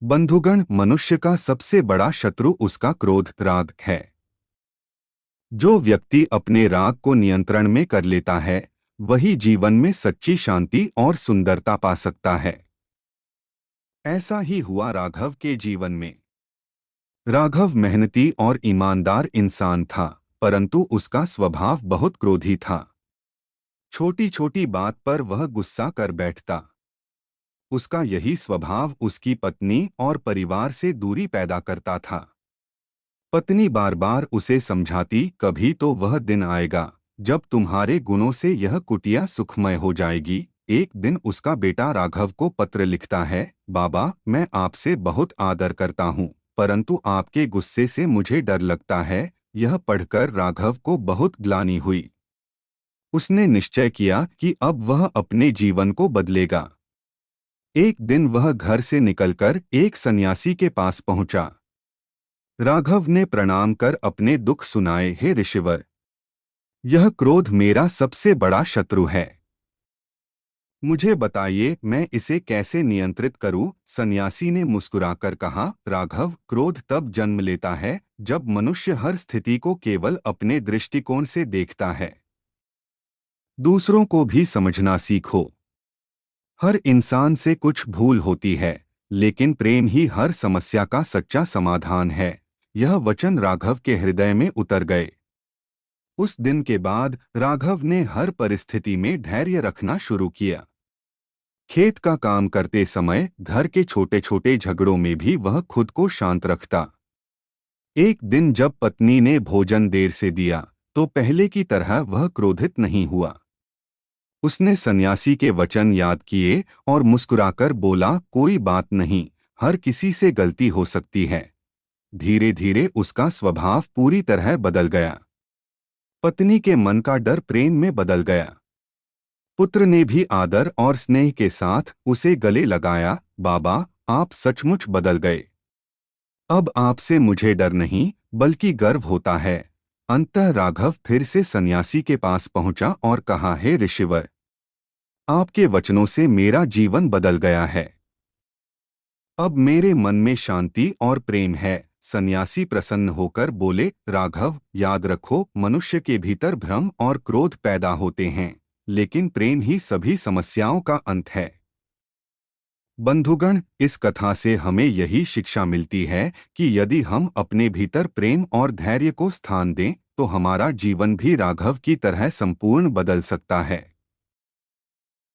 बंधुगण, मनुष्य का सबसे बड़ा शत्रु उसका क्रोध राग है। जो व्यक्ति अपने राग को नियंत्रण में कर लेता है वही जीवन में सच्ची शांति और सुंदरता पा सकता है। ऐसा ही हुआ राघव के जीवन में। राघव मेहनती और ईमानदार इंसान था, परंतु उसका स्वभाव बहुत क्रोधी था। छोटी छोटी बात पर वह गुस्सा कर बैठता। उसका यही स्वभाव उसकी पत्नी और परिवार से दूरी पैदा करता था। पत्नी बार बार उसे समझाती, कभी तो वह दिन आएगा जब तुम्हारे गुणों से यह कुटिया सुखमय हो जाएगी। एक दिन उसका बेटा राघव को पत्र लिखता है, बाबा, मैं आपसे बहुत आदर करता हूँ, परंतु आपके गुस्से से मुझे डर लगता है। यह पढ़कर राघव को बहुत ग्लानि हुई। उसने निश्चय किया कि अब वह अपने जीवन को बदलेगा। एक दिन वह घर से निकलकर एक सन्यासी के पास पहुंचा। राघव ने प्रणाम कर अपने दुख सुनाए, हे ऋषिवर, यह क्रोध मेरा सबसे बड़ा शत्रु है। मुझे बताइए मैं इसे कैसे नियंत्रित करूं। सन्यासी ने मुस्कुराकर कहा, राघव, क्रोध तब जन्म लेता है जब मनुष्य हर स्थिति को केवल अपने दृष्टिकोण से देखता है। दूसरों को भी समझना सीखो। हर इंसान से कुछ भूल होती है, लेकिन प्रेम ही हर समस्या का सच्चा समाधान है। यह वचन राघव के हृदय में उतर गए। उस दिन के बाद राघव ने हर परिस्थिति में धैर्य रखना शुरू किया। खेत का काम करते समय, घर के छोटे छोटे झगड़ों में भी वह खुद को शांत रखता। एक दिन जब पत्नी ने भोजन देर से दिया तो पहले की तरह वह क्रोधित नहीं हुआ। उसने सन्यासी के वचन याद किए और मुस्कुराकर बोला, कोई बात नहीं, हर किसी से गलती हो सकती है। धीरे धीरे उसका स्वभाव पूरी तरह बदल गया। पत्नी के मन का डर प्रेम में बदल गया। पुत्र ने भी आदर और स्नेह के साथ उसे गले लगाया, बाबा, आप सचमुच बदल गए। अब आपसे मुझे डर नहीं बल्कि गर्व होता है। अंततः राघव फिर से सन्यासी के पास पहुंचा और कहा, हे ऋषिवर, आपके वचनों से मेरा जीवन बदल गया है। अब मेरे मन में शांति और प्रेम है। सन्यासी प्रसन्न होकर बोले, राघव, याद रखो, मनुष्य के भीतर भ्रम और क्रोध पैदा होते हैं, लेकिन प्रेम ही सभी समस्याओं का अंत है। बंधुगण, इस कथा से हमें यही शिक्षा मिलती है कि यदि हम अपने भीतर प्रेम और धैर्य को स्थान दें तो हमारा जीवन भी राघव की तरह संपूर्ण बदल सकता है।